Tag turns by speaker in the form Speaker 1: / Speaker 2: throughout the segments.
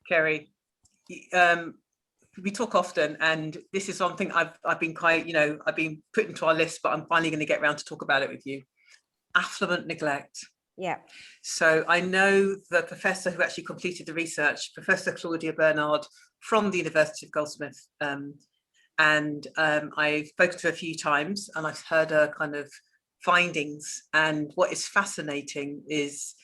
Speaker 1: Kerry. We talk often, and this is something I've been quite, I've been put into our list, but I'm finally going to get around to talk about it with you. Affluent neglect.
Speaker 2: Yeah. So
Speaker 1: I know the professor who actually completed the research, Professor Claudia Bernard from the University of Goldsmith, and I've spoken to her a few times, and I've heard her kind of findings. And what is fascinating is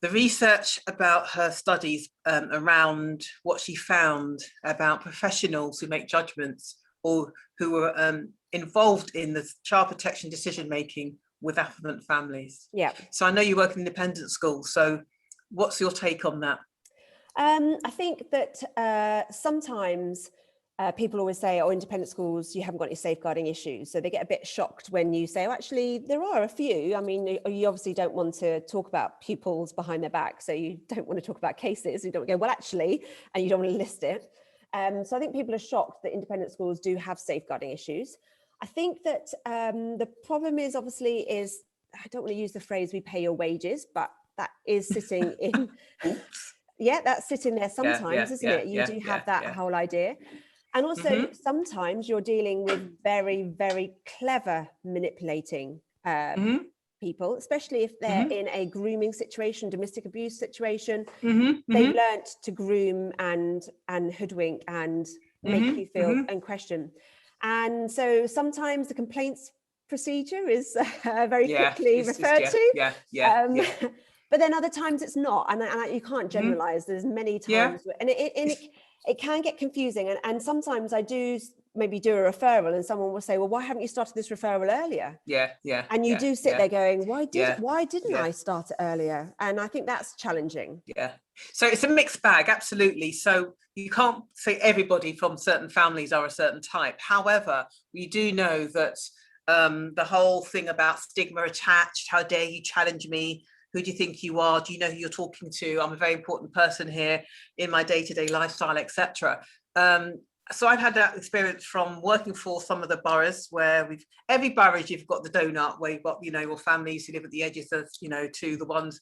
Speaker 1: the research about her studies around what she found about professionals who make judgments or who are involved in the child protection decision making with affluent families.
Speaker 2: Yeah.
Speaker 1: So I know you work in independent schools. So what's your take on that?
Speaker 2: I think that sometimes people always say, oh, independent schools, you haven't got any safeguarding issues. So they get a bit shocked when you say, oh, actually, there are a few. I mean, you obviously don't want to talk about pupils behind their back. So you don't want to talk about cases. You don't go, well, actually, and you don't want to list it. So I think people are shocked that independent schools do have safeguarding issues. I think that the problem is obviously I don't want to use the phrase we pay your wages, but that is sitting in, yeah, that's sitting there sometimes, isn't it? You do have that whole idea. And also sometimes you're dealing with very, very clever manipulating people, especially if they're in a grooming situation, domestic abuse situation. They've learnt to groom and hoodwink and make you feel and question. And so sometimes the complaints procedure is very quickly referred to. But then other times it's not, and you can't generalize. There's many times, and it can get confusing. And sometimes I do maybe do a referral, and someone will say, "Well, why haven't you started this referral earlier?" And you do sit there going, "Why didn't I start it earlier?" And I think that's challenging.
Speaker 1: So it's a mixed bag, absolutely. So you can't say everybody from certain families are a certain type. However, we do know that the whole thing about stigma attached, how dare you challenge me? Who do you think you are? Do you know who you're talking to? I'm a very important person here in my day-to-day lifestyle, etc. So I've had that experience from working for some of the boroughs where every borough you've got the donut where you've got, your families who live at the edges of, to the ones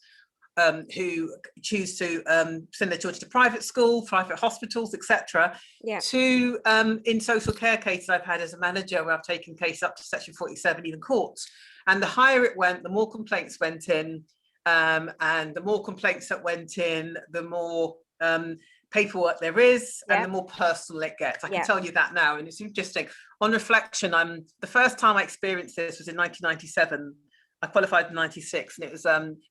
Speaker 1: who choose to send their children to private school, private hospitals, etc. To in social care cases I've had as a manager where I've taken cases up to section 47, even courts. And the higher it went, the more complaints went in. And the more complaints that went in, the more paperwork there is, and the more personal it gets. I can tell you that now, and it's interesting. On reflection, the first time I experienced this was in 1997. I qualified in 96, and it was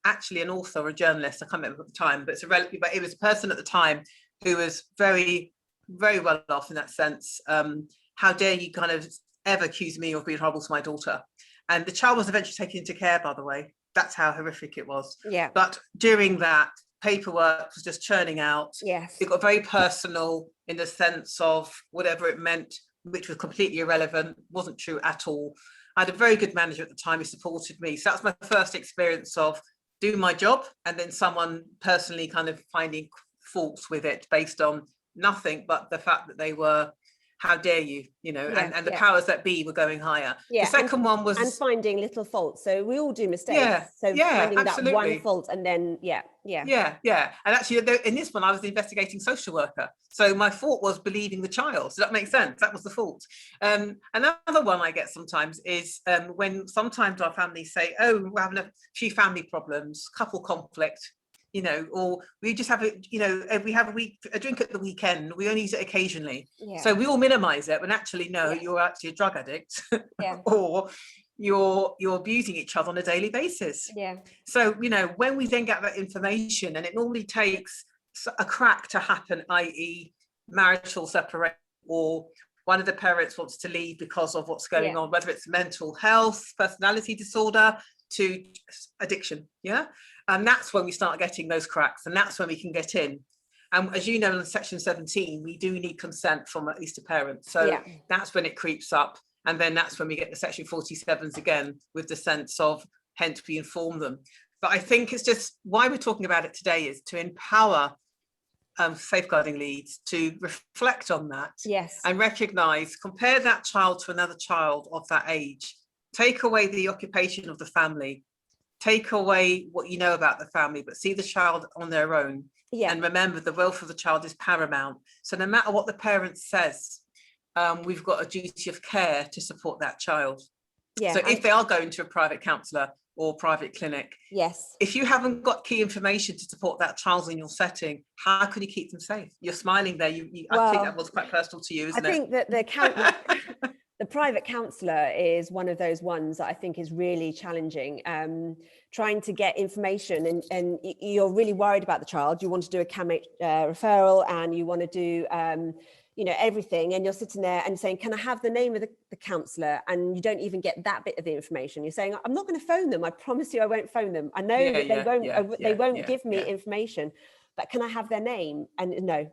Speaker 1: actually an author or a journalist. I can't remember at the time, but but it was a person at the time who was very, very well off in that sense. How dare you kind of ever accuse me of being horrible to my daughter? And the child was eventually taken into care, by the way. That's how horrific it was. But during that, paperwork was just churning out. It got very personal in the sense of whatever it meant, which was completely irrelevant, wasn't true at all. I had a very good manager at the time who supported me. So that's my first experience of doing my job and then someone personally kind of finding faults with it based on nothing but the fact that they were, how dare you, and the powers that be were going higher. The second one was... And
Speaker 2: finding little faults. So we all do mistakes. Finding absolutely. That one fault and then,
Speaker 1: And actually, in this one, I was the investigating social worker. So my fault was believing the child. Does that make sense? That was the fault. Another one I get sometimes is when sometimes our families say, oh, we're having a few family problems, couple conflict, or we just have we have a drink at the weekend, we only use it occasionally. So we all minimize it, but actually, no, you're actually a drug addict or you're abusing each other on a daily basis. So, when we then get that information, and it normally takes a crack to happen, i.e. marital separation, or one of the parents wants to leave because of what's going on, whether it's mental health, personality disorder, to addiction, and that's when we start getting those cracks, and that's when we can get in. And as you know, in section 17, we do need consent from at least a parent. So that's when it creeps up, and then that's when we get the section 47s again, with the sense of hence we inform them. But I think it's just why we're talking about it today is to empower safeguarding leads to reflect on that, and recognise, compare that child to another child of that age. Take away the occupation of the family, take away what you know about the family, but see the child on their own.
Speaker 2: Yeah.
Speaker 1: And remember, the welfare of the child is paramount. So no matter what the parent says, we've got a duty of care to support that child.
Speaker 2: Yeah.
Speaker 1: So if they are going to a private counsellor or private clinic,
Speaker 2: yes,
Speaker 1: if you haven't got key information to support that child in your setting, how can you keep them safe? You're smiling there. I think that was quite personal to you, isn't it?
Speaker 2: I think that the private counsellor is one of those ones that I think is really challenging. Trying to get information, and you're really worried about the child. You want to do a CAMH referral, and you want to do everything, and you're sitting there and saying, can I have the name of the counsellor? And you don't even get that bit of the information. You're saying, I'm not going to phone them. I promise you I won't phone them. I know that they won't give me information, but can I have their name? And no.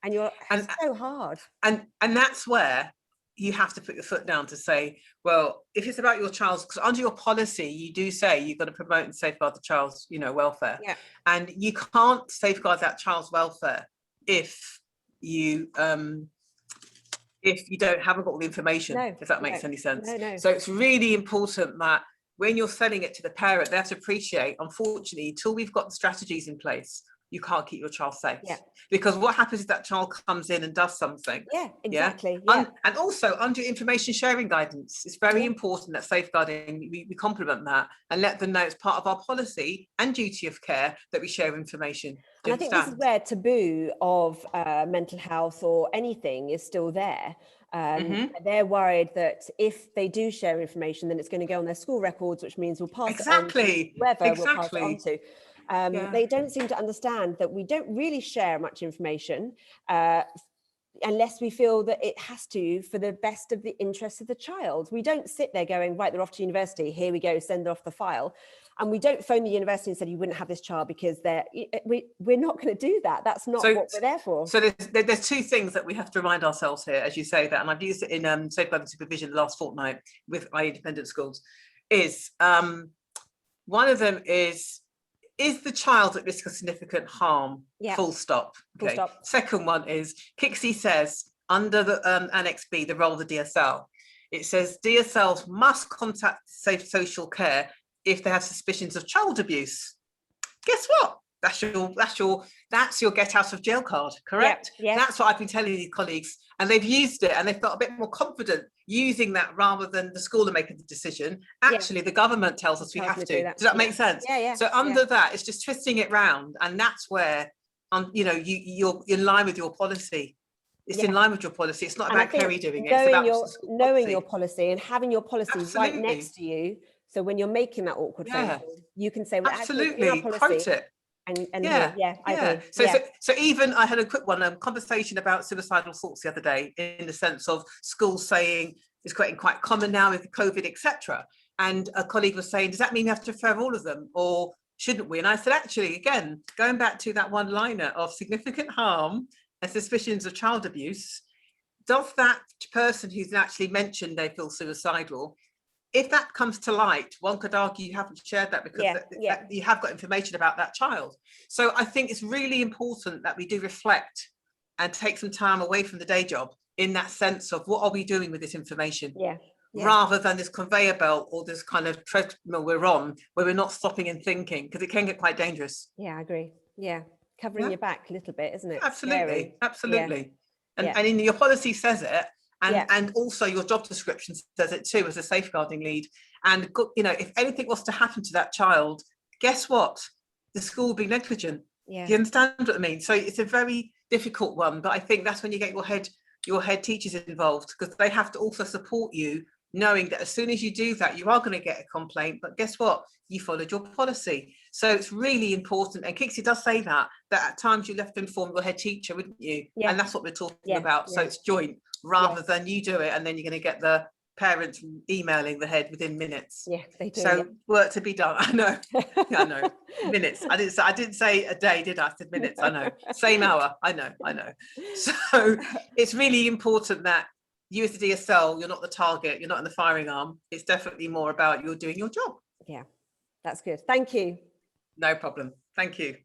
Speaker 2: And it's so hard.
Speaker 1: And that's where you have to put your foot down to say, well, if it's about your child's, because under your policy, you do say you've got to promote and safeguard the child's, welfare.
Speaker 2: Yeah.
Speaker 1: And you can't safeguard that child's welfare if you haven't got all the information, if that makes any sense.
Speaker 2: No.
Speaker 1: So it's really important that when you're selling it to the parent, they have to appreciate, unfortunately, until we've got the strategies in place, you can't keep your child safe.
Speaker 2: Yeah.
Speaker 1: Because what happens if that child comes in and does something?
Speaker 2: Yeah, exactly.
Speaker 1: Yeah? And also under information sharing guidance, it's very important that safeguarding, we complement that and let them know it's part of our policy and duty of care that we share information.
Speaker 2: And I think this is where taboo of mental health or anything is still there. They're worried that if they do share information, then it's going to go on their school records, which means we'll pass it on to whoever we'll pass it on to. They don't seem to understand that we don't really share much information unless we feel that it has to for the best of the interests of the child. We don't sit there going, right, they're off to university, here we go, send off the file. And we don't phone the university and say, you wouldn't have this child because we're not going to do that. That's not what we're there for.
Speaker 1: So there's two things that we have to remind ourselves here, as you say that, and I've used it in safeguarding supervision the last fortnight with my independent schools, is one of them is the child at risk of significant harm? Full stop. Okay. Full stop. Second one is, Kixie says, under the Annex B, the role of the DSL, it says DSLs must contact safe social care if they have suspicions of child abuse. Guess what? That's your get out of jail card, correct?
Speaker 2: Yeah.
Speaker 1: That's what I've been telling these colleagues, and they've used it and they've felt a bit more confident using that rather than the school are making the decision. Actually, the government tells us we have to. Does that make sense?
Speaker 2: Yeah.
Speaker 1: So under that, it's just twisting it round, and that's where you're in line with your policy. It's in line with your policy. It's not about Kerry doing it. It's about
Speaker 2: knowing your policy and having your policy right next to you. So when you're making that awkward phone call, you can say, well,
Speaker 1: absolutely, quote it.
Speaker 2: I agree.
Speaker 1: So even I had a quick conversation about suicidal thoughts the other day, in the sense of schools saying it's getting quite common now with COVID, etc. And a colleague was saying, does that mean we have to refer all of them, or shouldn't we? And I said, actually, again, going back to that one liner of significant harm and suspicions of child abuse, does that person who's actually mentioned they feel suicidal, if that comes to light, one could argue you haven't shared that because you have got information about that child. So I think it's really important that we do reflect and take some time away from the day job in that sense of what are we doing with this information, rather than this conveyor belt or this kind of treadmill we're on where we're not stopping and thinking, because it can get quite dangerous.
Speaker 2: Yeah, I agree. Yeah, covering your back a little bit, isn't it?
Speaker 1: Absolutely. And in your policy says it. And also your job description says it too, as a safeguarding lead. And if anything was to happen to that child, guess what? The school will be negligent. Do you understand what I mean? So it's a very difficult one, but I think that's when you get your head teachers involved, because they have to also support you, knowing that as soon as you do that, you are going to get a complaint. But guess what? You followed your policy. So it's really important. And Kixie does say that at times you left to inform your head teacher, wouldn't you? Yeah. And that's what we're talking about. So it's joint, rather than you do it and then you're going to get the parents emailing the head witin minutes.
Speaker 2: Yeah, they do.
Speaker 1: So work to be done. I know. I know. Minutes. I didn't say a day, did I? said minutes. I know. Same hour. I know. So it's really important that you as the DSL, you're not the target, you're not in the firing arm. It's definitely more about you're doing your job.
Speaker 2: Yeah, that's good. Thank you.
Speaker 1: No problem. Thank you.